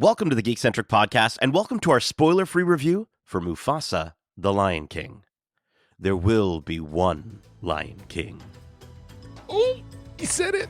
Welcome to the Geekcentric podcast, and welcome to our spoiler-free review for Mufasa, the Lion King. There will be one Lion King. Oh, he said it.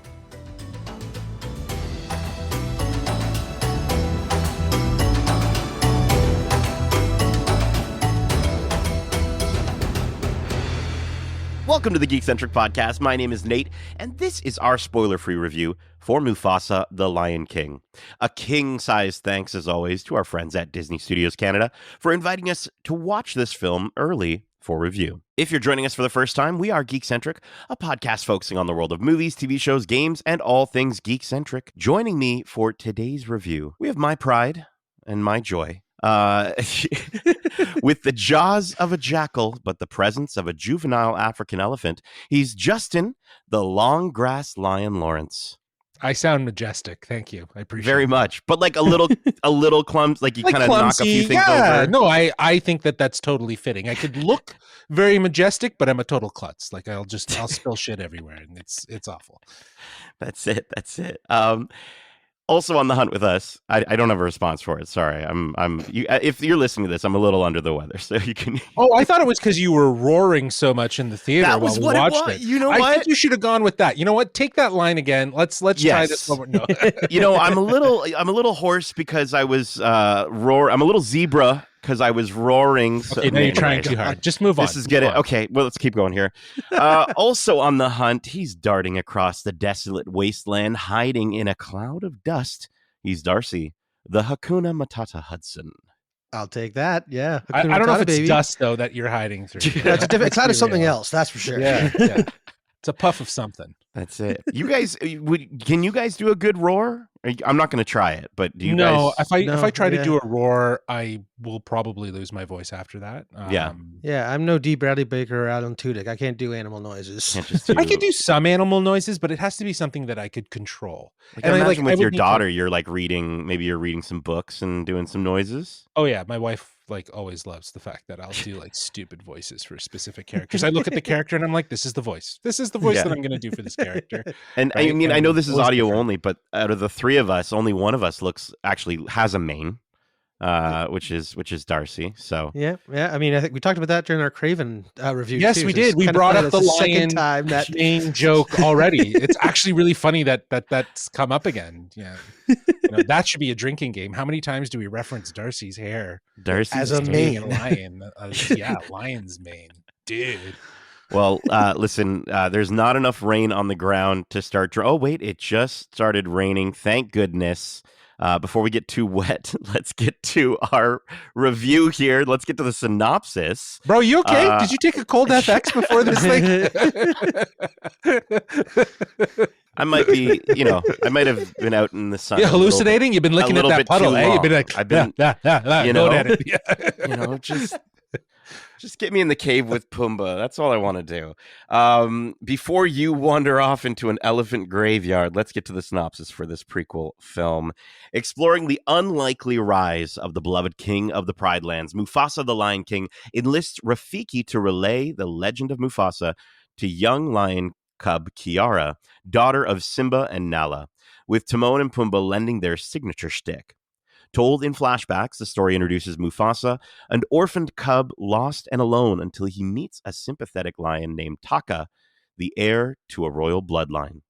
Welcome to the Geekcentric podcast. My name is Nate, and this is our spoiler-free review for Mufasa, the Lion King. A king-sized thanks, as always, to our friends at Disney Studios Canada for inviting us to watch this film early for review. If you're joining us for the first time, we are Geekcentric, a podcast focusing on the world of movies, TV shows, games, and all things geek-centric. Joining me for today's review, we have my pride and my joy. With the jaws of a jackal, but the presence of a juvenile African elephant, he's Justin, the long grass lion Lawrence. I sound majestic. Thank you. I appreciate it. Very much, but like a little clumsy, like you kind of knock a few things over. No, I think that's totally fitting. I could look very majestic, but I'm a total klutz. Like I'll spill shit everywhere, and it's awful. That's it. Also on the hunt with us, I don't have a response for it. Sorry, if you're listening to this, I'm a little under the weather, so you can. Oh, I thought it was because you were roaring so much in the theater that was while we watched it. You know I what? think you should have gone with that. You know what? Take that line again. Let's try this one more. No. You know, I'm a little hoarse because I was I'm a little zebra because I was roaring. So, okay, now you're trying too hard. Just move on. This is good. Okay, well, let's keep going here. Also on the hunt, he's darting across the desolate wasteland, hiding in a cloud of dust. He's Darcy, the Hakuna Matata Hudson. I'll take that. Yeah. I don't know if it's dust, though, that you're hiding through. Yeah, it's a different cloud of something else, that's for sure. Yeah. It's a puff of something. That's it. You guys, can you guys do a good roar? I'm not going to try it, but do you guys? No, if I try to do a roar, I will probably lose my voice after that. Yeah, I'm no D. Bradley Baker or Alan Tudyk. I can't do animal noises. I can do some animal noises, but it has to be something that I could control. Like, and I imagine with your daughter, you're like maybe you're reading some books and doing some noises. Oh yeah, my wife always loves the fact that I'll do like stupid voices for specific characters. I look at the character and I'm like, this is the voice. This is the voice that I'm going to do for this character. And right? I mean, I know this is audio only, but out of the three of us, only one of us actually has a mane, which is Darcy. So yeah. I mean, I think we talked about that during our Craven review. Yes, too, we did. We brought up the lion time mane joke already. It's actually really funny that's come up again. Yeah, that should be a drinking game. How many times do we reference Darcy's hair? As a mane, a lion. Lion's mane, dude. Well, listen, there's not enough rain on the ground to start. Oh, wait, it just started raining. Thank goodness. Before we get too wet, let's get to our review here. Let's get to the synopsis. Bro, you okay? Did you take a cold FX before this thing? I might be, I might have been out in the sun. Yeah, hallucinating? You've been looking at that puddle, eh? You've been like, I've been, just get me in the cave with Pumbaa. That's all I want to do. Before you wander off into an elephant graveyard, let's get to the synopsis for this prequel film. Exploring the unlikely rise of the beloved king of the Pride Lands, Mufasa the Lion King enlists Rafiki to relay the legend of Mufasa to young lion cub Kiara, daughter of Simba and Nala, with Timon and Pumbaa lending their signature shtick. Told in flashbacks, the story introduces Mufasa, an orphaned cub lost and alone until he meets a sympathetic lion named Taka, the heir to a royal bloodline.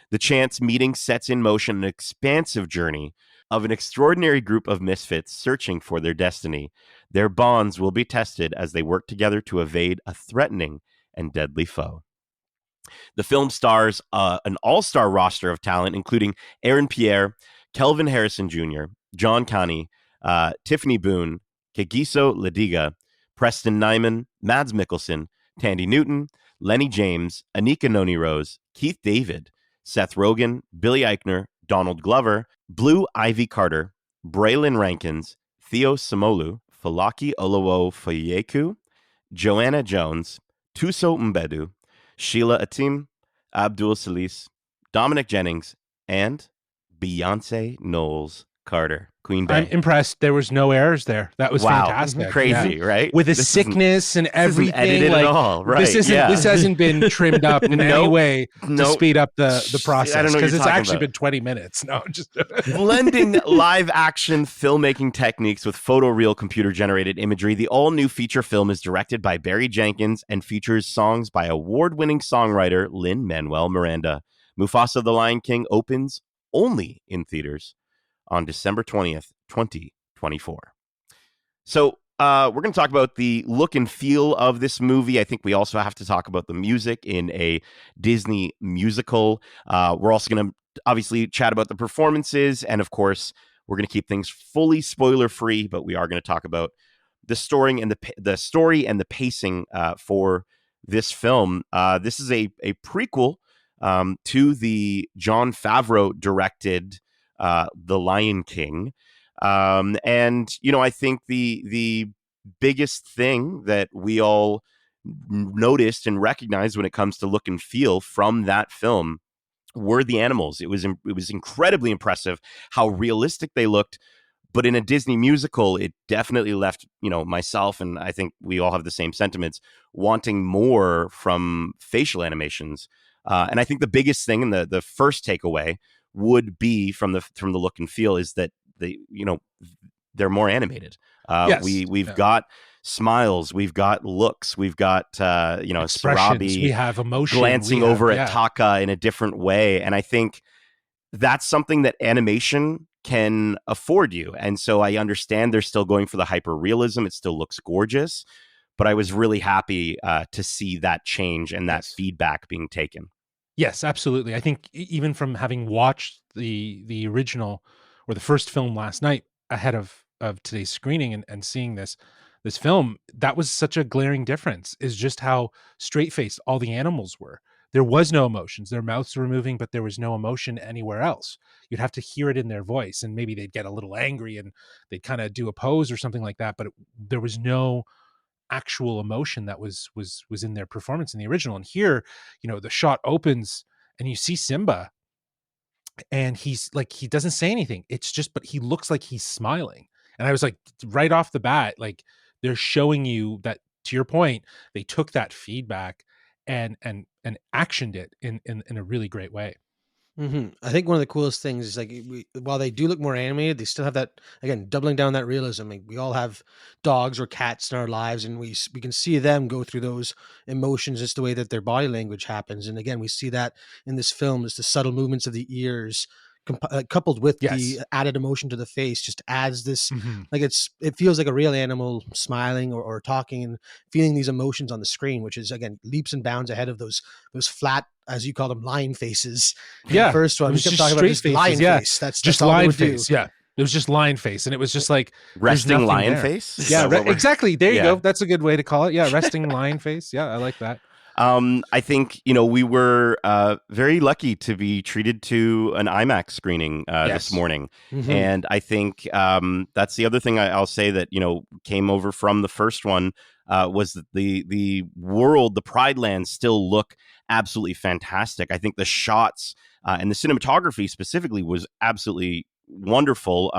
The chance meeting sets in motion an expansive journey of an extraordinary group of misfits searching for their destiny. Their bonds will be tested as they work together to evade a threatening and deadly foe. The film stars an all-star roster of talent, including Aaron Pierre, Kelvin Harrison Jr., John Kani, Tiffany Boone, Kagiso Ladiga, Preston Nyman, Mads Mikkelsen, Tandy Newton, Lenny James, Anika Noni-Rose, Keith David, Seth Rogen, Billy Eichner, Donald Glover, Blue Ivy Carter, Braylon Rankins, Theo Samolu, Falaki Olowo-Fayeku, Joanna Jones, Tuso Mbedu, Sheila Atim, Abdul Salis, Dominic Jennings, and Beyonce Knowles Carter, Queen I'm Bey. impressed. There was no errors there. That was Wow. fantastic. Crazy, Yeah. right? With the This sickness and isn't everything, edited like at all, right? this hasn't been trimmed up in any Nope. way to Nope. speed up the I process, don't know what because you're it's talking actually about. been 20 minutes. No, just Blending live action filmmaking techniques with photoreal computer generated imagery, the all new feature film is directed by Barry Jenkins and features songs by award winning songwriter Lin-Manuel Miranda. Mufasa the Lion King opens only in theaters on December 20th, 2024. So, we're going to talk about the look and feel of this movie. I think we also have to talk about the music in a Disney musical. We're also going to obviously chat about the performances. And of course, we're going to keep things fully spoiler free, but we are going to talk about the story and the story and the pacing for this film. This is a prequel to the Jon Favreau directed The Lion King. And I think the biggest thing that we all noticed and recognized when it comes to look and feel from that film were the animals. It was incredibly impressive how realistic they looked. But in a Disney musical, it definitely left, myself, and I think we all have the same sentiments, wanting more from facial animations. And I think the biggest thing and the first takeaway would be from the look and feel is that they're more animated. Yes. We've got smiles, we've got looks, we've got expressions. Sarabi We have emotion. glancing over at Taka in a different way, and I think that's something that animation can afford you. And so I understand they're still going for the hyper realism. It still looks gorgeous, but I was really happy to see that change and that feedback being taken. Yes, absolutely. I think even from having watched the original or the first film last night ahead of today's screening and seeing this film, that was such a glaring difference, is just how straight-faced all the animals were. There was no emotions. Their mouths were moving, but there was no emotion anywhere else. You'd have to hear it in their voice, and maybe they'd get a little angry and they'd kind of do a pose or something like that, but there was no actual emotion that was in their performance in the original. And here, the shot opens and you see Simba, and he's like, he doesn't say anything. It's just, but he looks like he's smiling. And I was like, right off the bat, like, they're showing you that, to your point, they took that feedback and actioned it in a really great way. I think one of the coolest things is, like, while they do look more animated, they still have that, again, doubling down that realism. Like, we all have dogs or cats in our lives, and we can see them go through those emotions, just the way that their body language happens. And again, we see that in this film, is the subtle movements of the ears, coupled with the added emotion to the face, just adds this, like, it feels like a real animal smiling or talking and feeling these emotions on the screen, which is, again, leaps and bounds ahead of those flat, as you call them, lion faces. Yeah, the first one, we kept talking about just lion face. That's just all lion they would face. do. Yeah, it was just lion face, and it was just like resting lion there. face. Yeah, exactly. There you go. That's a good way to call it. Yeah, resting lion face. Yeah, I like that. I think, we were very lucky to be treated to an IMAX screening this morning. And I think that's the other thing I'll say that, came over from the first one was that the world, the Pride Lands still look absolutely fantastic. I think the shots and the cinematography specifically was absolutely wonderful.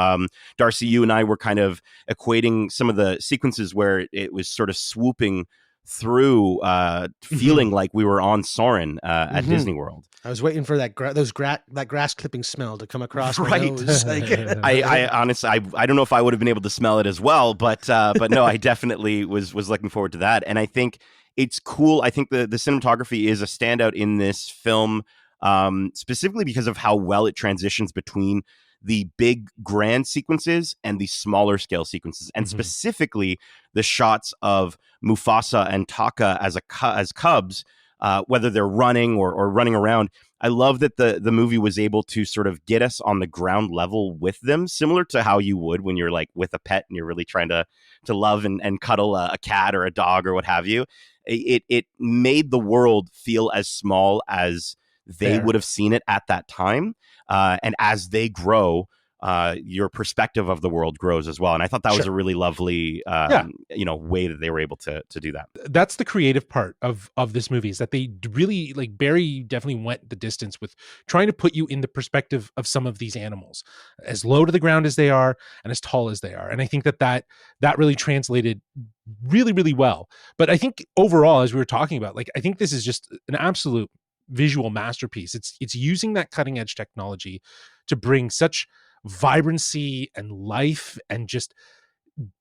Darcy, you and I were kind of equating some of the sequences where it was sort of swooping through, feeling like we were on Soarin' at Disney World. I was waiting for that grass clipping smell to come across my nose. Like, I honestly, I don't know if I would have been able to smell it as well, but no, I definitely was looking forward to that. And I think it's cool. I think the cinematography is a standout in this film, specifically because of how well it transitions between the big grand sequences and the smaller scale sequences, and specifically the shots of Mufasa and Taka as cubs, whether they're running or running around. I love that the movie was able to sort of get us on the ground level with them, similar to how you would when you're like with a pet and you're really trying to love and cuddle a cat or a dog or what have you. It made the world feel as small as they would have seen it at that time. And as they grow, your perspective of the world grows as well. And I thought that was a really lovely, Yeah. way that they were able to do that. That's the creative part of this movie, is that they really, like, Barry definitely went the distance with trying to put you in the perspective of some of these animals, as low to the ground as they are and as tall as they are. And I think that really translated really, really well. But I think overall, as we were talking about, like, I think this is just an absolute visual masterpiece. It's using that cutting edge technology to bring such vibrancy and life, and just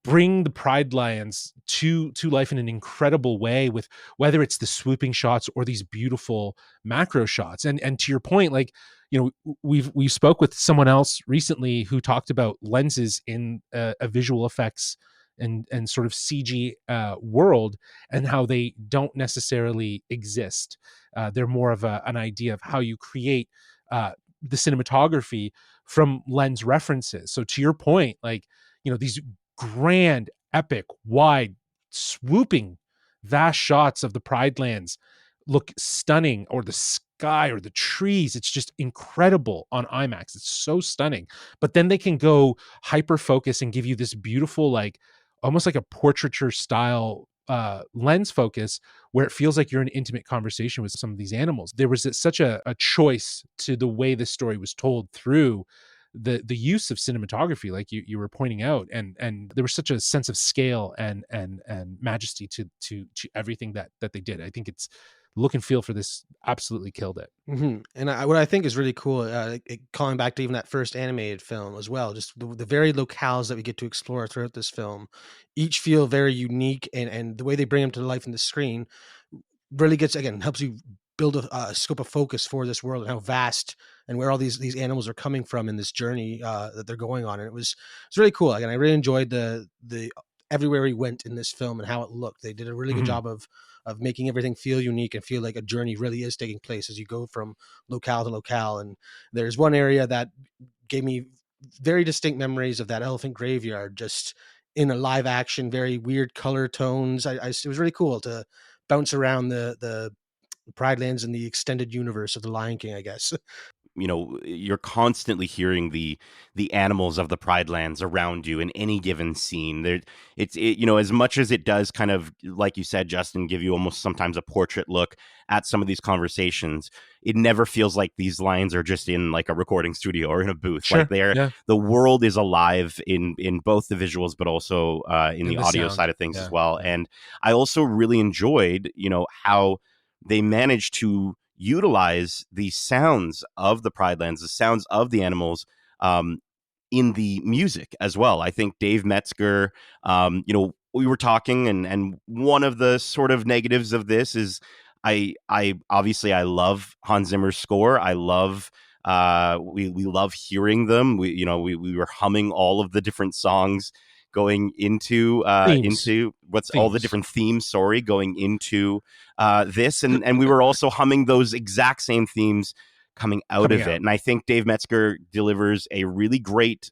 bring the Pride Lands to life in an incredible way, with whether it's the swooping shots or these beautiful macro shots. And to your point, like, we've spoke with someone else recently who talked about lenses in a visual effects and sort of CG world, and how they don't necessarily exist. They're more of an idea of how you create the cinematography from lens references. So to your point, like, these grand, epic, wide, swooping, vast shots of the Pride Lands look stunning, or the sky or the trees. It's just incredible on IMAX. It's so stunning. But then they can go hyper focus and give you this beautiful, like, almost like a portraiture style lens focus, where it feels like you're in an intimate conversation with some of these animals. There was such a choice to the way this story was told through the use of cinematography, like you were pointing out, and there was such a sense of scale and majesty to everything that they did. I think it's look and feel for this absolutely killed it. And what I think is really cool, calling back to even that first animated film as well, just the very locales that we get to explore throughout this film, each feel very unique, and the way they bring them to life in the screen really helps you build a scope of focus for this world, and how vast and where all these animals are coming from in this journey that they're going on. And it's really cool. Again, I really enjoyed the everywhere he went in this film and how it looked. They did a really good job of making everything feel unique and feel like a journey really is taking place as you go from locale to locale. And there's one area that gave me very distinct memories of that elephant graveyard, just in a live action, very weird color tones. It was really cool to bounce around the Pride Lands in the extended universe of the Lion King, I guess. You're constantly hearing the animals of the Pride Lands around you in any given scene. As much as it does kind of, like you said, Justin, give you almost sometimes a portrait look at some of these conversations, it never feels like these lions are just in like a recording studio or in a booth. Sure. Like the world is alive in both the visuals, but also in the audio sound side of things as well. And I also really enjoyed, how they managed to utilize the sounds of the Pride Lands, the sounds of the animals, in the music as well. I think Dave Metzger, we were talking, and one of the sort of negatives of this is I obviously I love Hans Zimmer's score. I love we love hearing them. We were humming all of the different songs going into all the different themes, going into this, and we were also humming those exact same themes coming out of it. And I think Dave Metzger delivers a really great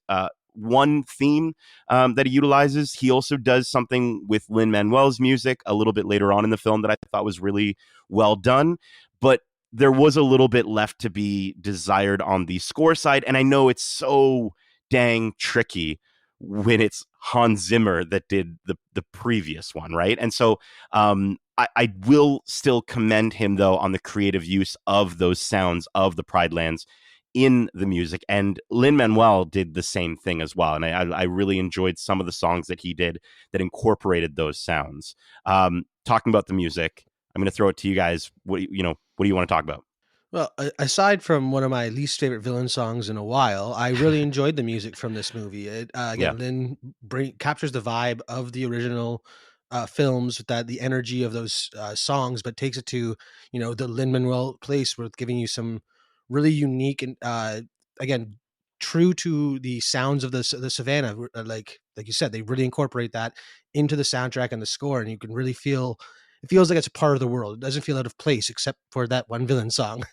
one theme that he utilizes. He also does something with Lin-Manuel's music a little bit later on in the film that I thought was really well done, but there was a little bit left to be desired on the score side. And I know it's so dang tricky when it's Hans Zimmer that did the previous one, right? And so I will still commend him, though, on the creative use of those sounds of the Pride Lands in the music. And Lin-Manuel did the same thing as well. And I really enjoyed some of the songs that he did that incorporated those sounds. Talking about the music, I'm going to throw it to you guys. What do you want to talk about? Well, aside from one of my least favorite villain songs in a while, I really enjoyed the music from this movie. Lin captures the vibe of the original films with the energy of those songs, but takes it to the Lin-Manuel place, with giving you some really unique and again true to the sounds of the savannah. Like you said, they really incorporate that into the soundtrack and the score, and you can really feel. It feels like it's a part of the world. It doesn't feel out of place, except for that one villain song,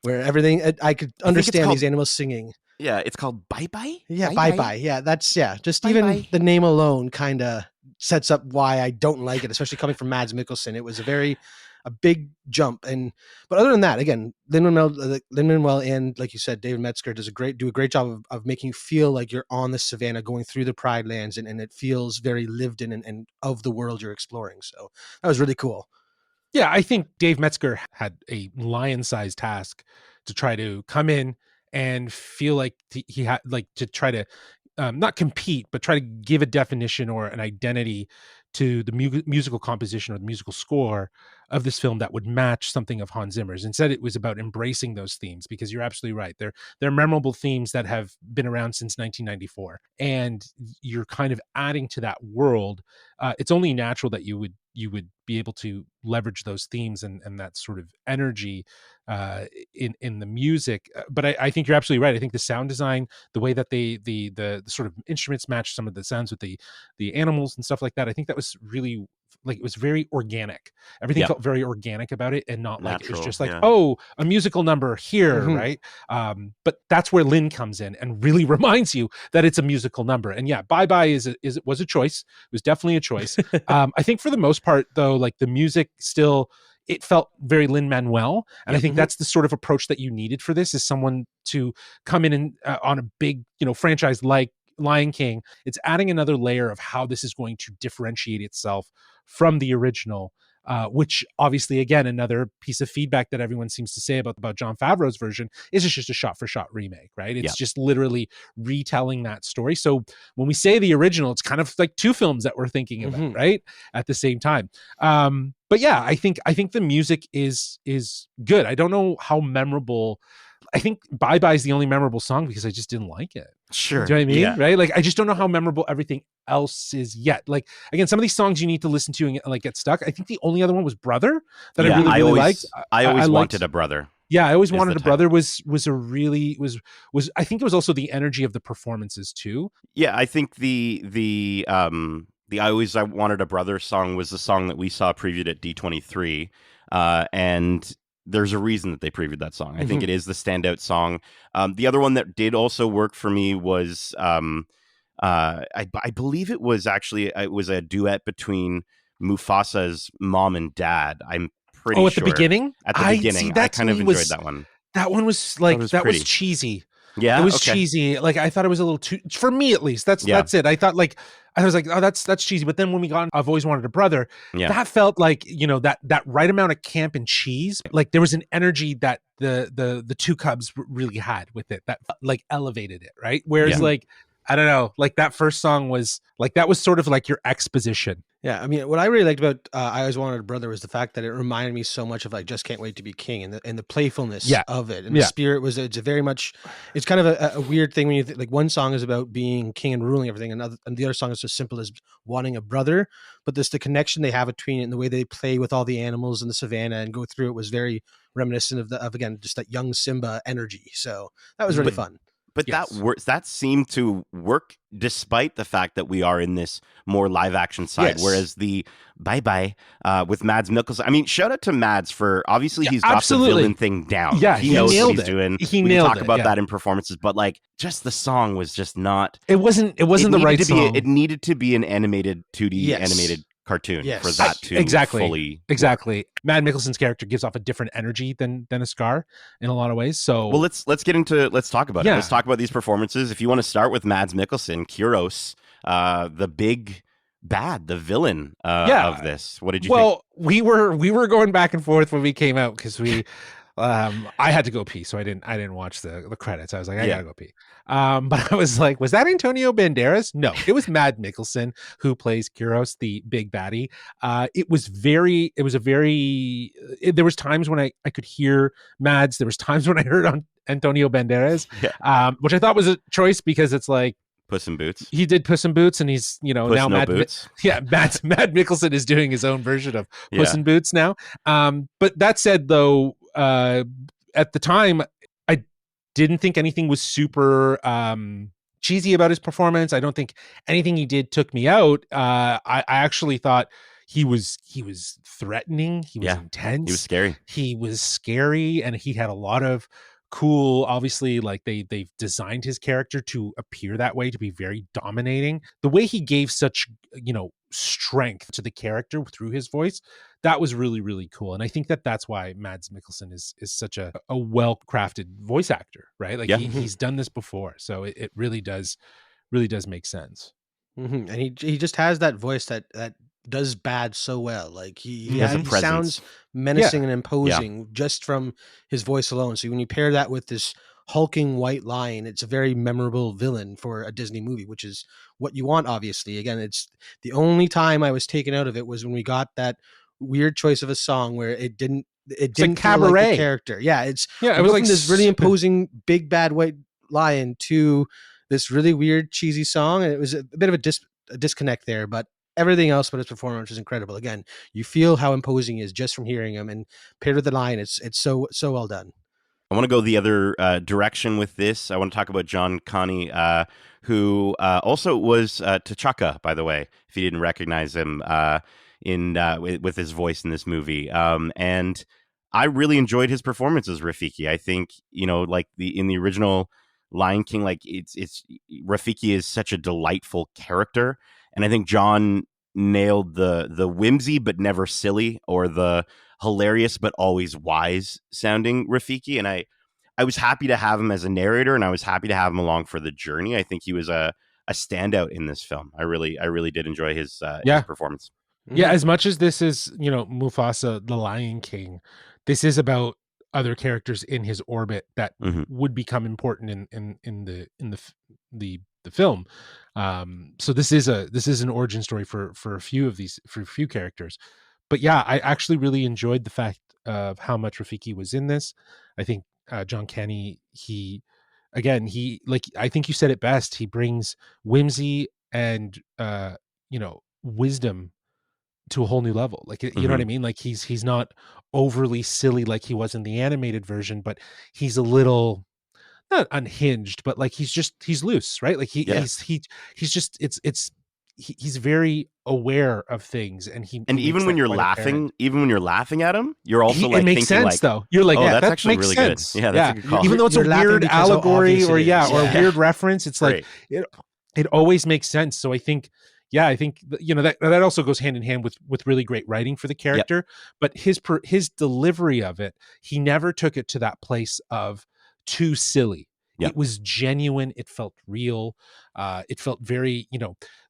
where everything I could understand these animals singing. Yeah, it's called Bye Bye. Yeah, Bye Bye. Yeah, that's Just Bye even Bye. The name alone kind of sets up why I don't like it, especially coming from Mads Mikkelsen. It was a very a big jump. But other than that, again, Lin-Manuel and, like you said, David Metzger do a great job of making you feel like you're on the savannah going through the Pride Lands, and it feels very lived in and of the world you're exploring. So that was really cool. Yeah, I think Dave Metzger had a lion-sized task to try to come in and feel like he had, like, to try to not compete, but try to give a definition or an identity to the musical composition or the musical score of this film that would match something of Hans Zimmer's. Instead, it was about embracing those themes, because you're absolutely right. They're memorable themes that have been around since 1994, and you're kind of adding to that world. It's only natural that you would be able to leverage those themes and that sort of energy in the music. But I think you're absolutely right. I think the sound design, the way that the sort of instruments match some of the sounds with the animals and stuff like that, I think that was really, like, it was very organic. Everything felt very organic about it, and not like it was just like, oh, a musical number here, right? But that's where Lin comes in and really reminds you that it's a musical number. And yeah, Bye Bye was a choice. It was definitely a choice. I think for the most part, though, like, the music still, it felt very Lin-Manuel. And I think that's the sort of approach that you needed for this, is someone to come in and on a big, franchise like Lion King. It's adding another layer of how this is going to differentiate itself from the original, which obviously, again, another piece of feedback that everyone seems to say about Jon Favreau's version is it's just a shot-for-shot remake, right? It's just literally retelling that story. So when we say the original, it's kind of like two films that we're thinking about, right, at the same time. But yeah, I think the music is good. I don't know how memorable. I think Bye Bye is the only memorable song because I just didn't like it. Sure. Do you know what I mean? Yeah. Right? Like, I just don't know how memorable everything else is yet. Like, again, some of these songs you need to listen to and like get stuck. I think the only other one was Brother that I really liked. I always wanted liked, a brother. Yeah, I always wanted a brother was a really was I think it was also the energy of the performances too. Yeah, I think the I Wanted a Brother song was the song that we saw previewed at D23, and there's a reason that they previewed that song. I think it is the standout song. The other one that did also work for me was I believe it was a duet between Mufasa's mom and dad. I'm pretty sure. At the beginning? At the beginning. I kind of enjoyed that one. That one was like, that was cheesy. Yeah, it was cheesy. Like, I thought it was a little too, for me at least. That's it. I thought, like, I was like, oh, that's cheesy. But then when we got I've Always Wanted a Brother, that felt like, that right amount of camp and cheese. Like, there was an energy that the two Cubs really had with it that, like, elevated it, right? Whereas like, I don't know, like, that first song was like, that was sort of like your exposition. Yeah, I mean, what I really liked about I Always Wanted a Brother was the fact that it reminded me so much of, like, Just Can't Wait to Be King, and the playfulness of it, and the spirit was, it's kind of a weird thing when you think, like, one song is about being king and ruling everything, and the other song is as simple as wanting a brother, but the connection they have between it and the way they play with all the animals in the savannah and go through it was very reminiscent of again, just that young Simba energy. So that was really fun. But that seemed to work despite the fact that we are in this more live action side. Yes. Whereas the Bye Bye with Mads Mikkelsen, I mean, shout out to Mads for obviously he's got the villain thing down. Yeah, he knows what he's doing. We can talk about that in performances, but like just the song was just not. It wasn't the right song. It needed to be an animated 2D animated cartoon for that to fully work. Mads Mikkelsen's character gives off a different energy than a Scar in a lot of ways. So let's talk about it. Let's talk about these performances. If you want to start with Mads Mikkelsen, Kyros, the big bad, the villain of this. What did you think? Well, we were going back and forth when we came out because we I had to go pee, so I didn't watch the credits. I was like, I gotta go pee. But I was like, was that Antonio Banderas? No, it was Mads Mikkelsen who plays Kyros, the big baddie. There was times when I could hear Mads. There was times when I heard on Antonio Banderas, which I thought was a choice because it's like, Puss in Boots. He did Puss in Boots, and he's now Mads Mikkelsen is doing his own version of Puss in Boots now. But that said, though, at the time, I didn't think anything was super cheesy about his performance. I don't think anything he did took me out. I actually thought he was threatening. He was intense. He was scary. He was scary, and he had a lot of cool, obviously, like they've designed his character to appear that way, to be very dominating. The way he gave such strength to the character through his voice. That was really, really cool. And I think that that's why Mads Mikkelsen is such a well crafted voice actor, right? Like Yeah. he's done this before, so it really does make sense. And he just has that voice that does bad so well. Like He has a he presence. sounds menacing and Yeah. imposing just from his voice alone. So when you pair that with this hulking white lion, it's a very memorable villain for a Disney movie, which is what you want. Obviously, again, it's the only time I was taken out of it was when we got that weird choice of a song where it didn't Like feel like the Cabaret. character. Yeah, it's Yeah, it we was go like from this really imposing big bad white lion to this really weird cheesy song, and it was a bit of a disconnect there, but everything else about his performance was incredible. Again, you feel how imposing he is just from hearing him, and paired with the line, it's so well done. I want to go the other direction with this. I want to talk about John Connie, who also was T'Chaka, by the way, if you didn't recognize him with his voice in this movie. And I really enjoyed his performance as Rafiki. I think, like in the original Lion King, like it's Rafiki is such a delightful character, and I think John nailed the whimsy but never silly, or the hilarious but always wise sounding Rafiki. And I was happy to have him as a narrator, and I was happy to have him along for the journey. I think he was a standout in this film. I really did enjoy his performance. Yeah, as much as this is, Mufasa, the Lion King, this is about other characters in his orbit that would become important in the film. So this is an origin story for a few characters. But yeah, I actually really enjoyed the fact of how much Rafiki was in this. I think John Canny, I think you said it best. He brings whimsy and wisdom to a whole new level. Like, you know what I mean? Like he's not overly silly like he was in the animated version, but he's a little not unhinged, but like he's loose, right? Like he's very aware of things, and even when you're laughing, at him, you're also it makes sense like, though. You're like, oh, yeah, that's that actually makes really sense. good. Yeah, that's a good call. Even though it's a weird allegory or a weird reference, it's like it always makes sense. So I think that also goes hand in hand with really great writing for the character. But his delivery of it, he never took it to that place of too silly. It was genuine. It felt real. It felt very,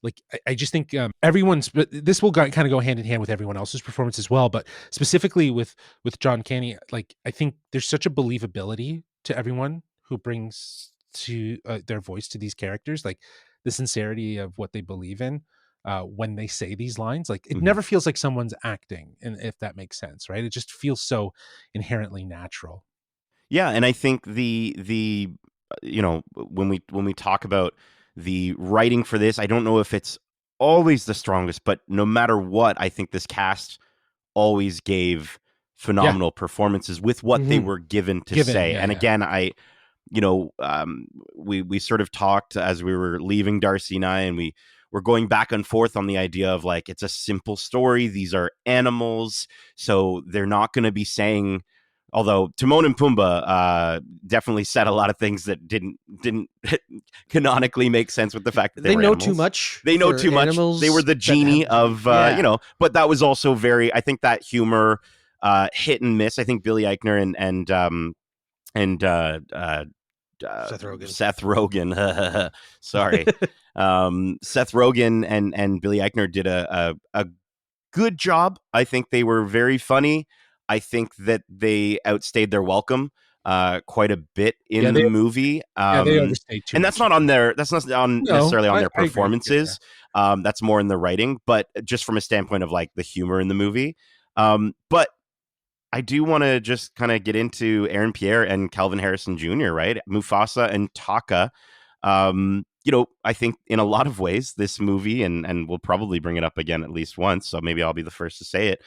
like I just think everyone's. But this will kind of go hand in hand with everyone else's performance as well. But specifically with John Canny, like I think there's such a believability to everyone who brings to their voice to these characters, like the sincerity of what they believe in when they say these lines. Like it never feels like someone's acting, and if that makes sense, right? It just feels so inherently natural. Yeah, and I think the when we talk about the writing for this, I don't know if it's always the strongest, but no matter what, I think this cast always gave phenomenal performances with what they were given to say. And again, we sort of talked as we were leaving, Darcy and I, and we were going back and forth on the idea of like, it's a simple story. These are animals, so they're not going to be saying. Although Timon and Pumbaa definitely said a lot of things that didn't canonically make sense with the fact that they were know animals. too much. They know too much. They were the genie of but that was also very. I think that humor hit and miss. I think Billy Eichner and Seth Rogen. Sorry, Seth Rogen and Billy Eichner did a good job. I think they were very funny. I think that they outstayed their welcome quite a bit in the movie. They overstayed too. And that's not on their. That's not necessarily on their performances. That's more in the writing, but just from a standpoint of like the humor in the movie. But I do want to just kind of get into Aaron Pierre and Calvin Harrison Jr., right? Mufasa and Taka. I think in a lot of ways, this movie, and we'll probably bring it up again at least once, so maybe I'll be the first to say it,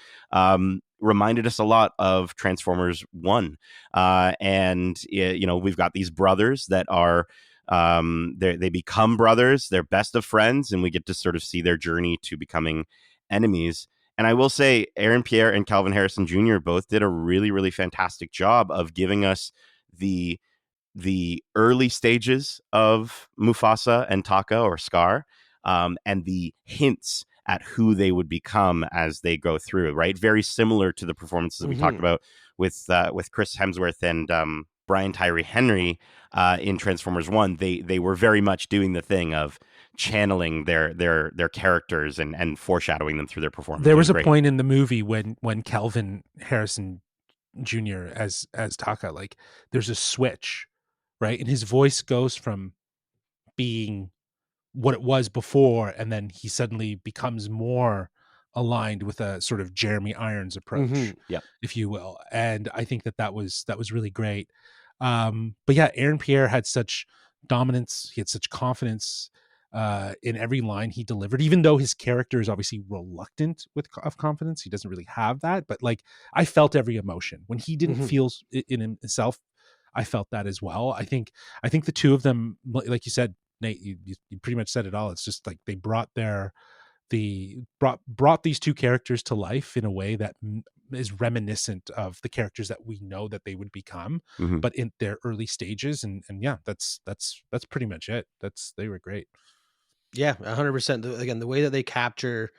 reminded us a lot of Transformers 1. And, we've got these brothers that are, they become brothers, they're best of friends, and we get to sort of see their journey to becoming enemies. And I will say Aaron Pierre and Calvin Harrison Jr. both did a really, really fantastic job of giving us the early stages of Mufasa and Taka, or Scar, and the hints at who they would become as they go through, right? Very similar to the performances that we talked about with Chris Hemsworth and Brian Tyree Henry in Transformers 1. They were very much doing the thing of channeling their characters and foreshadowing them through their performance. There was a point in the movie when Kelvin Harrison Jr. as Taka, like there's a switch, right? And his voice goes from being what it was before, and then he suddenly becomes more aligned with a sort of Jeremy Irons approach, if you will. And I think that was really great. But yeah, Aaron Pierre had such dominance. He had such confidence in every line he delivered, even though his character is obviously reluctant of confidence. He doesn't really have that, but like I felt every emotion when he didn't feel in himself. I felt that as well. I think the two of them, like you said, Nate, you pretty much said it all. It's just like they brought these two characters to life in a way that is reminiscent of the characters that we know that they would become, but in their early stages. And yeah, that's pretty much it. They were great. Yeah, 100%. Again, the way that they capture,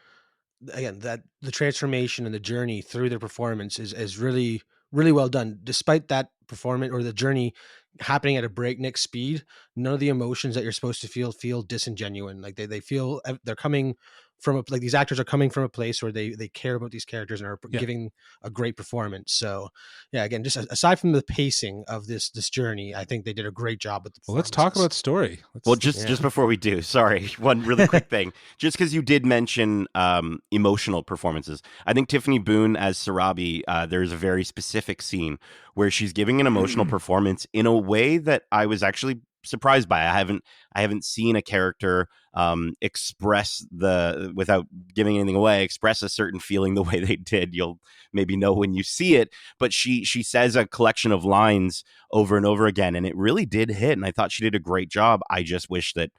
again, that the transformation and the journey through their performance is really, really well done. Despite that performance or the journey happening at a breakneck speed, none of the emotions that you're supposed to feel disingenuine. Like they feel they're coming from like these actors are coming from a place where they care about these characters and are giving a great performance. So yeah, again, just aside from the pacing of this journey, I think they did a great job with the Well, let's talk about story. Just before we do, sorry, one really quick thing. Just because you did mention emotional performances, I think Tiffany Boone as Sarabi, there's a very specific scene where she's giving an emotional performance in a way that I was actually surprised by. I haven't seen a character express without giving anything away, express a certain feeling the way they did. You'll maybe know when you see it, but she says a collection of lines over and over again, and it really did hit. And I thought she did a great job. I just wish that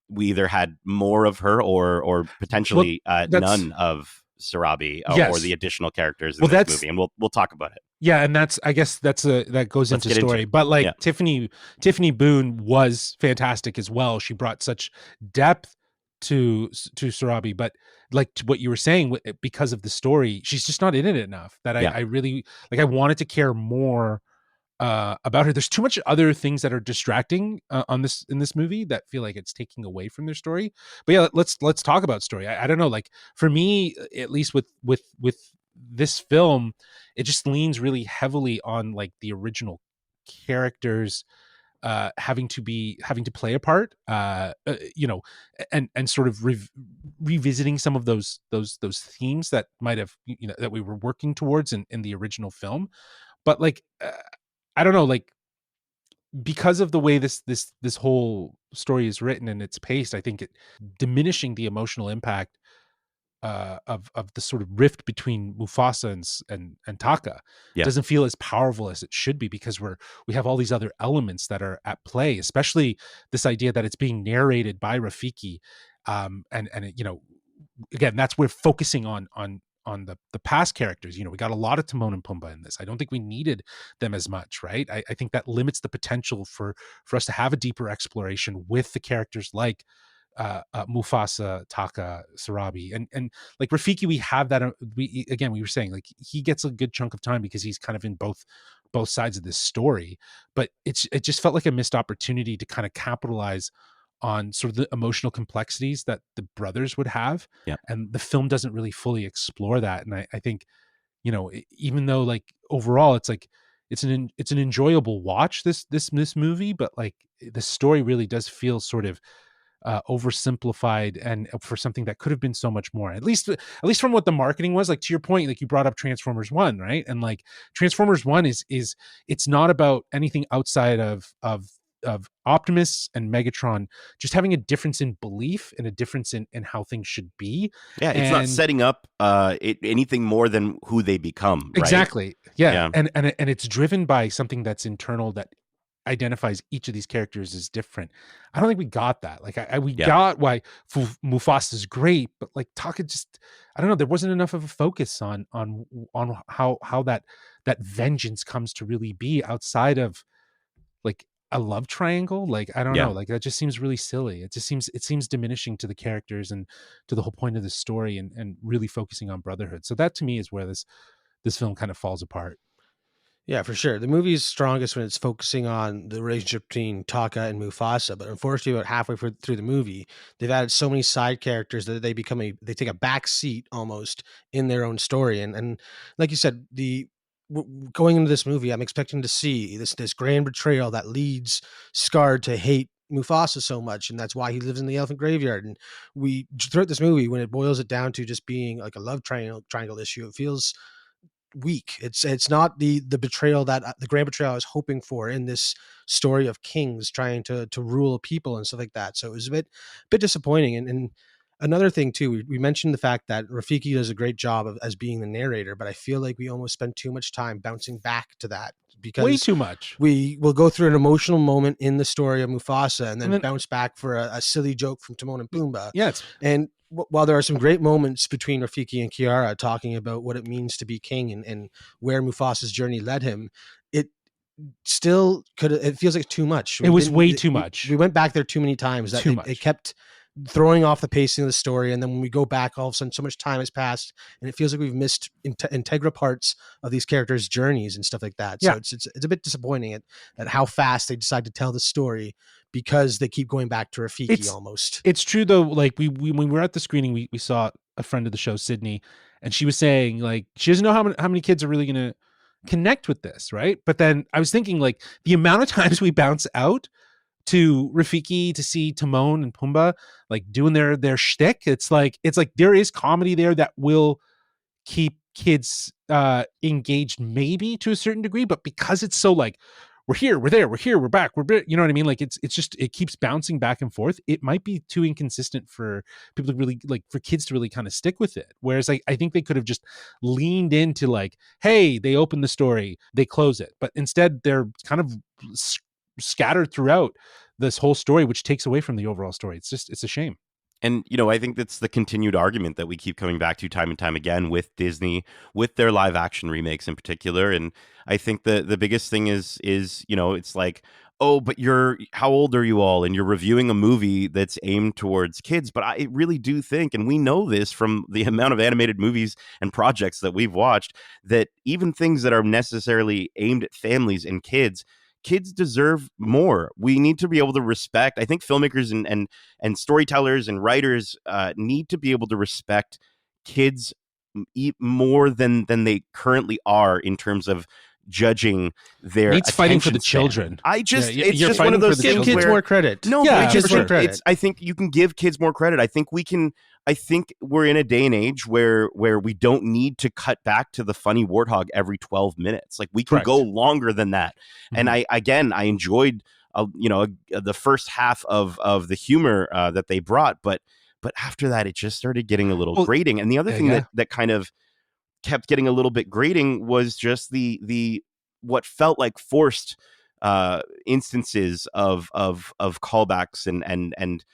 we either had more of her or potentially none of Sarabi or the additional characters in this movie, and we'll talk about it. Yeah, and I guess that goes into story. But like Tiffany Boone was fantastic as well. She brought such depth to Sarabi, but like to what you were saying, because of the story, she's just not in it enough. That I really like. I wanted to care more about her. There's too much other things that are distracting in this movie that feel like it's taking away from their story. But yeah, let's talk about story. I don't know, like for me, at least with this film, it just leans really heavily on like the original characters having to play a part, and sort of revisiting some of those themes that might have, that we were working towards in the original film. But like I don't know, like because of the way this whole story is written and it's paced, I think it diminishing the emotional impact of the sort of rift between Mufasa and Taka doesn't feel as powerful as it should be, because we have all these other elements that are at play, especially this idea that it's being narrated by Rafiki, and again, that's we're focusing on the past characters. We got a lot of Timon and Pumbaa in this. I don't think we needed them as much, right? I think that limits the potential for us to have a deeper exploration with the characters like Mufasa, Taka, Sarabi, and like Rafiki. We have that. We were saying like he gets a good chunk of time because he's kind of in both sides of this story. But it just felt like a missed opportunity to kind of capitalize on sort of the emotional complexities that the brothers would have, and the film doesn't really fully explore that. And I think, even though like overall it's like it's an enjoyable watch, this movie, but like the story really does feel sort of oversimplified, and for something that could have been so much more, at least from what the marketing was. Like to your point, like you brought up Transformers 1, right? And like Transformers 1 is it's not about anything outside of Optimus and Megatron just having a difference in belief and a difference in how things should be. It's not setting up anything more than who they become, right? Exactly. Yeah. And it's driven by something that's internal that identifies each of these characters as different. I don't think we got that. Like we got why Mufasa is great, but like Taka just, I don't know, there wasn't enough of a focus on how that vengeance comes to really be outside of like a love triangle. Like, I don't Yeah. know, like that just seems really silly. It seems diminishing to the characters and to the whole point of the story, and really focusing on brotherhood. So that to me is where this film kind of falls apart. Yeah, for sure. The movie's strongest when it's focusing on the relationship between Taka and Mufasa, but unfortunately, about halfway through the movie, they've added so many side characters that they take a back seat almost in their own story. And like you said, going into this movie, I'm expecting to see this grand betrayal that leads Scar to hate Mufasa so much, and that's why he lives in the elephant graveyard. And we throughout this movie, when it boils it down to just being like a love triangle issue, it feels weak. It's not the betrayal that the grand betrayal I was hoping for in this story of kings trying to rule a people and stuff like that. So it was a bit disappointing. And another thing too, we mentioned the fact that Rafiki does a great job of as being the narrator, but I feel like we almost spend too much time bouncing back to that Way because too much. we will go through an emotional moment in the story of Mufasa and And then then, bounce back for a silly joke from Timon and Pumbaa. yeah, it's And while there are some great moments between Rafiki and Kiara talking about what it means to be king and where Mufasa's journey led him, it still it feels like too much. it was way too much. We went back there too many times that Too it much. kept throwing off the pacing of the story. And then when we go back, all of a sudden so much time has passed and it feels like we've missed integral parts of these characters' journeys and stuff like that. So Yeah. it's a bit disappointing at how fast they decide to tell the story because they keep going back to Rafiki almost. It's true though. Like we when we were at the screening, we saw a friend of the show, Sydney, and she was saying like she doesn't know how many kids are really going to connect with this, right? But then I was thinking like the amount of times we bounce out to Rafiki to see Timon and Pumbaa like doing their shtick. It's like there is comedy there that will keep kids engaged maybe to a certain degree, but because it's so like we're here, we're there, we're here, we're back, you know what I mean? Like it's just it keeps bouncing back and forth. It might be too inconsistent for people to really like for kids to really kind of stick with it. Whereas I think they could have just leaned into like, hey, they open the story, they close it, but instead they're kind of scattered throughout this whole story, which takes away from the overall story. It's a shame. And, I think that's the continued argument that we keep coming back to time and time again with Disney, with their live action remakes in particular. And I think the biggest thing is, it's like, oh, but how old are you all? And you're reviewing a movie that's aimed towards kids. But I really do think, and we know this from the amount of animated movies and projects that we've watched, that even things that are necessarily aimed at families and kids deserve more. We need to be able to respect. I think filmmakers and storytellers and writers need to be able to respect kids more than they currently are in terms of judging their It's fighting for attention the span. children. It's you're just one of fighting for those the things Give children. kids where more credit. no, Yeah, but kids more it's, credit. I think you can give kids more credit. I think we're in a day and age where we don't need to cut back to the funny warthog every 12 minutes. Like we can Correct. go longer than that. And I enjoyed the first half of the humor that they brought, but after that it just started getting a little grating. And the other thing that kind of kept getting a little bit grating was just the what felt like forced instances of callbacks and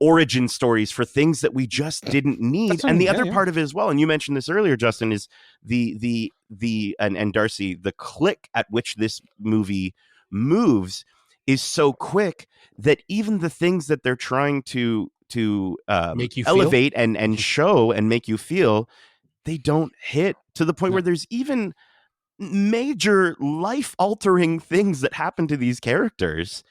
origin stories for things that we just didn't need. And the other part of it as well, and you mentioned this earlier, Justin, is the and Darcy, the click at which this movie moves is so quick that even the things that they're trying to make you elevate and show and make you feel, they don't hit to the point where there's even major life altering things that happen to these characters.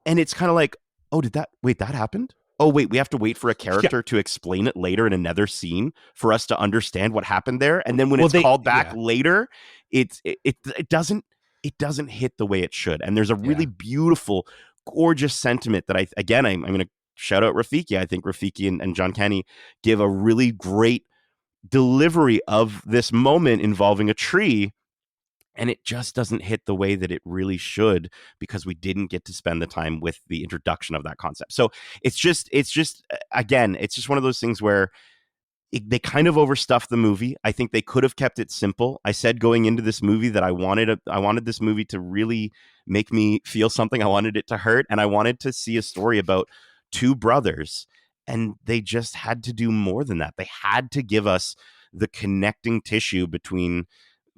And it's kind of like, oh, that happened? Oh, wait, we have to wait for a character to explain it later in another scene for us to understand what happened there. And then when it's called back later, it doesn't hit the way it should. And there's a really beautiful, gorgeous sentiment that I'm going to shout out Rafiki. I think Rafiki and John Kenny give a really great delivery of this moment involving a tree. And it just doesn't hit the way that it really should because we didn't get to spend the time with the introduction of that concept. So it's just again, it's just one of those things where they kind of overstuffed the movie. I think they could have kept it simple. I said going into this movie that I wanted this movie to really make me feel something. I wanted it to hurt, and I wanted to see a story about two brothers. And they just had to do more than that. They had to give us the connecting tissue between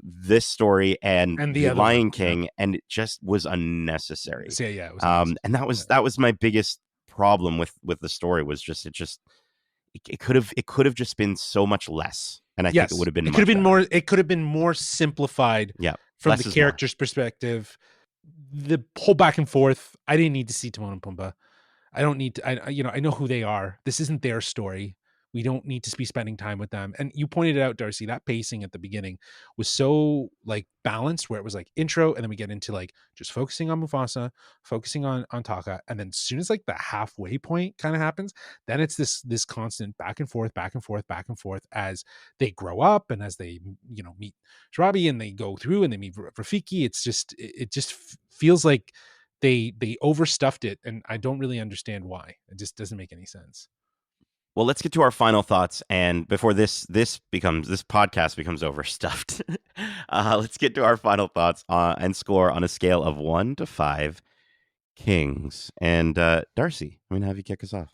this story and And the the other one, Lion yeah. King, and it just was unnecessary. So, yeah, it was And that was my biggest problem with the story, was just it could have just been so much less, and I think it would have been it could have been better. more. It could have been more simplified. Yeah, from less the is more. character's perspective. The whole back and forth. I didn't need to see Timon and Pumbaa. I don't need to. I know who they are. This isn't their story. We don't need to be spending time with them. And you pointed it out, Darcy, that pacing at the beginning was so like balanced, where it was like intro, and then we get into like just focusing on Mufasa, focusing on Taka, and then as soon as like the halfway point kind of happens, then it's this constant back and forth, back and forth, back and forth as they grow up and as they meet Shrabi and they go through and they meet Rafiki. It's just it just feels like they overstuffed it, and I don't really understand why. It just doesn't make any sense. Well, let's get to our final thoughts, and before this podcast becomes overstuffed, let's get to our final thoughts and score on a scale of 1 to 5 kings. And Darcy, I'm gonna have you kick us off.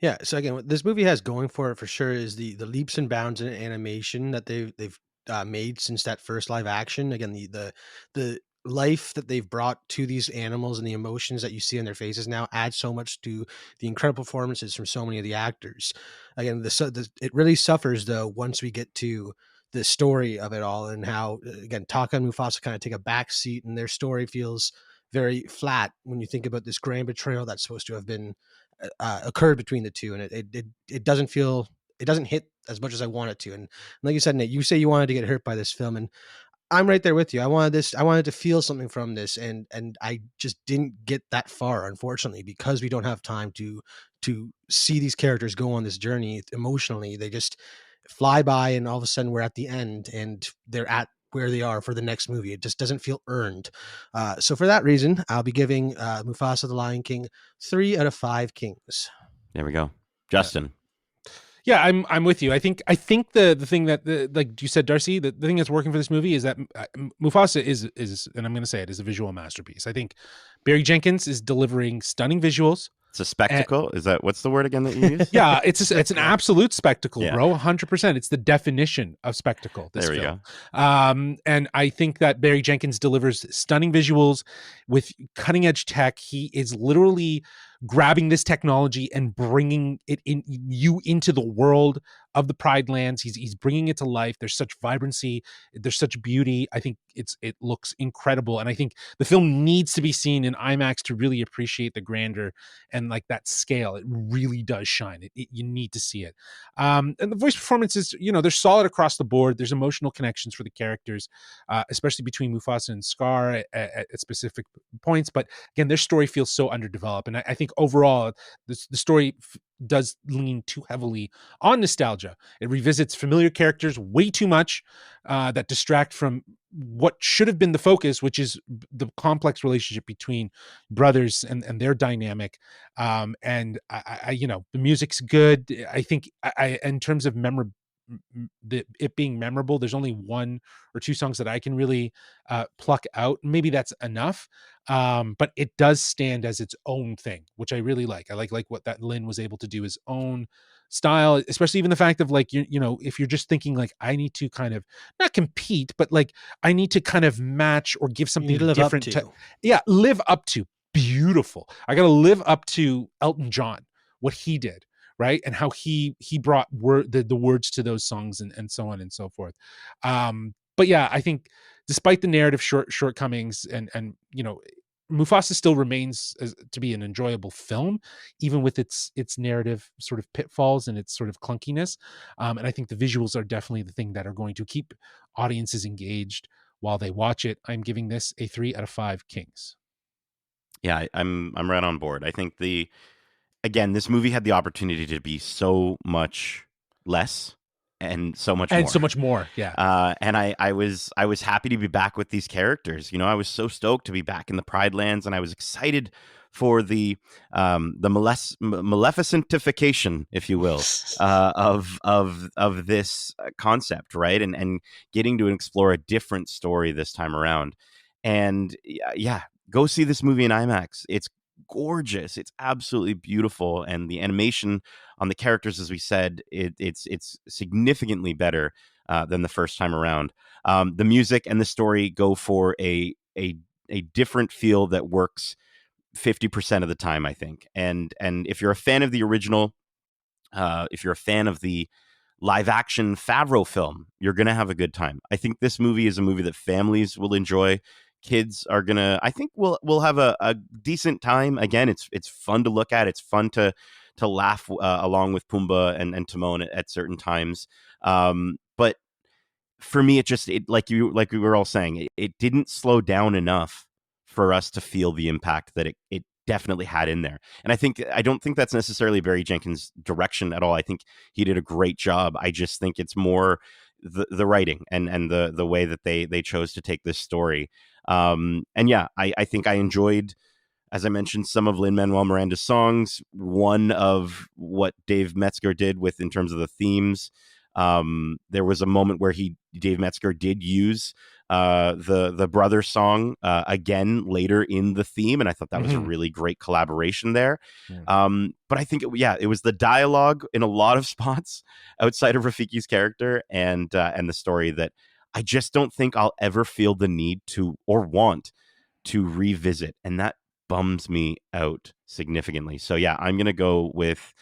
Yeah. So again, what this movie has going for it for sure is the leaps and bounds in animation that they've made since that first live action. Again, the life that they've brought to these animals and the emotions that you see on their faces now add so much to the incredible performances from so many of the actors. Again, it really suffers though once we get to the story of it all, and how again Taka and Mufasa kind of take a back seat, and their story feels very flat when you think about this grand betrayal that's supposed to have been occurred between the two, and it doesn't feel, it doesn't hit as much as I want it to. And like you said, Nate, you say you wanted to get hurt by this film, and I'm right there with you. I wanted to feel something from this, and I just didn't get that far, unfortunately, because we don't have time to see these characters go on this journey emotionally. They just fly by, and all of a sudden we're at the end, and they're at where they are for the next movie. It just doesn't feel earned. So for that reason, I'll be giving Mufasa the Lion King 3 out of 5 kings. There we go, Justin. Yeah, I'm with you. I think the thing that like you said, Darcy, the thing that's working for this movie is that Mufasa is, and I'm going to say it, is a visual masterpiece. I think Barry Jenkins is delivering stunning visuals. It's a spectacle. Is that, what's the word again that you use? Yeah, it's an absolute spectacle, Yeah. bro. 100%. It's the definition of spectacle. This There we film. go. And I think that Barry Jenkins delivers stunning visuals with cutting edge tech. He is literally grabbing this technology and bringing it into the world of the Pride Lands. He's bringing it to life. There's such vibrancy. There's such beauty. I think it looks incredible. And I think the film needs to be seen in IMAX to really appreciate the grandeur and like that scale. It really does shine. You need to see it. And the voice performances, they're solid across the board. There's emotional connections for the characters, especially between Mufasa and Scar at specific points. But again, their story feels so underdeveloped. And I think overall, the story does lean too heavily on nostalgia. It revisits familiar characters way too much, that distract from what should have been the focus, which is the complex relationship between brothers and their dynamic. And the music's good. I think in terms of it being memorable, there's only one or two songs that I can really pluck out. Maybe that's enough. But it does stand as its own thing, which I really like. I like what that Lin was able to do, his own style, especially even the fact of like, if you're just thinking like, I need to kind of not compete, but like I need to kind of match or give something different live up to. Beautiful. I got to live up to Elton John, what he did. Right. And how he brought the words to those songs and so on and so forth. But yeah, I think despite the narrative shortcomings and Mufasa still remains to be an enjoyable film, even with its narrative sort of pitfalls and its sort of clunkiness. And I think the visuals are definitely the thing that are going to keep audiences engaged while they watch it. I'm giving this a 3 out of 5 kings. Yeah, I'm right on board. I think again, this movie had the opportunity to be so much less and so much more. Yeah. And I was happy to be back with these characters. I was so stoked to be back in the Pride Lands, and I was excited for the maleficentification, if you will, of this concept, right? And getting to explore a different story this time around. And yeah, go see this movie in IMAX. It's gorgeous. It's absolutely beautiful, and the animation on the characters, as we said, it's significantly better than the first time around. The music and the story go for a different feel that works 50% of the time, I think. And if you're a fan of the original, if you're a fan of the live action Favreau film, you're going to have a good time. I think this movie is a movie that families will enjoy. Kids are going to, I think we'll have a decent time. Again, it's fun to look at. It's fun to laugh along with Pumbaa and Timon at certain times. But for me, it like we were all saying, it didn't slow down enough for us to feel the impact that it definitely had in there. And I don't think that's necessarily Barry Jenkins' direction at all. I think he did a great job. I just think it's more the writing and the way that they chose to take this story. And yeah, I think I enjoyed, as I mentioned, some of Lin-Manuel Miranda's songs, one of what Dave Metzger did with in terms of the themes. There was a moment where Dave Metzger did use the brother song again later in the theme, and I thought that was a really great collaboration there. But I think it was the dialogue in a lot of spots outside of Rafiki's character and the story that I just don't think I'll ever feel the need to or want to revisit, and that bums me out significantly. So yeah, I'm gonna go with,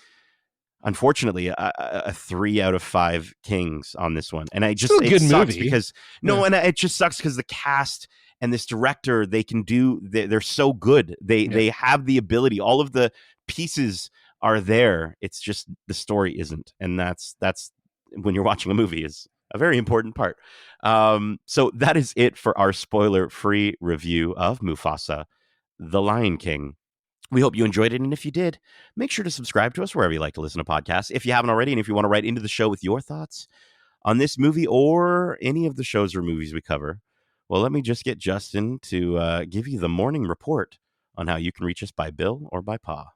unfortunately, a 3 out of 5 Kings on this one. And it sucks movie. Because and it just sucks because the cast and this director, they're so good. They have the ability. All of the pieces are there. It's just the story isn't. And that's when you're watching a movie is a very important part. So that is it for our spoiler-free review of Mufasa, The Lion King. We hope you enjoyed it, and if you did, make sure to subscribe to us wherever you like to listen to podcasts. If you haven't already, and if you want to write into the show with your thoughts on this movie or any of the shows or movies we cover, well, let me just get Justin to give you the morning report on how you can reach us by Bill or by Pa.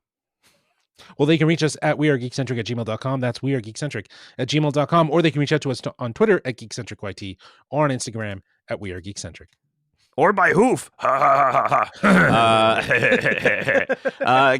Well, they can reach us at wearegeekcentric@gmail.com. That's wearegeekcentric@gmail.com. Or they can reach out to us on Twitter at GeekcentricYT or on Instagram at wearegeekcentric. Or by hoof.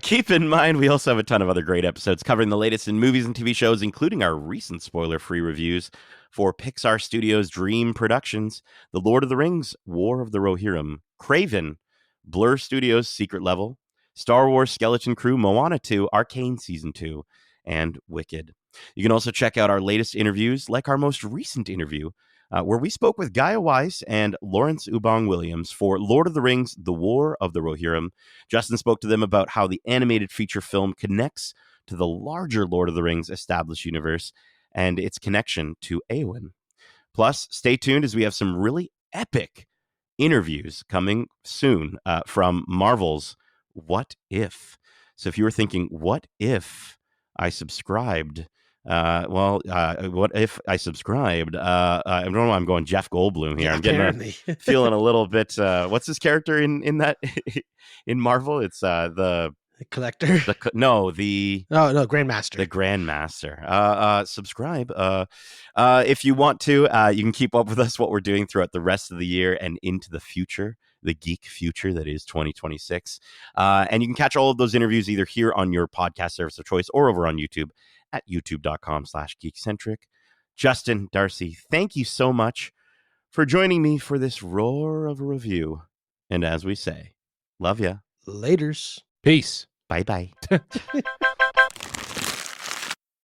Keep in mind, we also have a ton of other great episodes covering the latest in movies and TV shows, including our recent spoiler-free reviews for Pixar Studios' Dream Productions, The Lord of the Rings, War of the Rohirrim, Craven, Blur Studios' Secret Level, Star Wars Skeleton Crew, Moana 2, Arcane Season 2, and Wicked. You can also check out our latest interviews, like our most recent interview, where we spoke with Gaia Weiss and Lawrence Ubong Williams for Lord of the Rings, The War of the Rohirrim. Justin spoke to them about how the animated feature film connects to the larger Lord of the Rings established universe and its connection to Eowyn. Plus, stay tuned as we have some really epic interviews coming soon from Marvel's What If? So if you were thinking, what if I subscribed? What if I subscribed? I don't know. I'm going Jeff Goldblum here. Yeah, I'm feeling a little bit. What's his character in that in Marvel? It's the collector. Grandmaster. The Grandmaster. Subscribe. If you want to, you can keep up with us what we're doing throughout the rest of the year and into the future, the geek future that is 2026. And you can catch all of those interviews either here on your podcast service of choice or over on YouTube at youtube.com/geekcentric. Justin, Darcy, thank you so much for joining me for this roar of a review. And as we say, love ya. Laters. Peace. Bye-bye.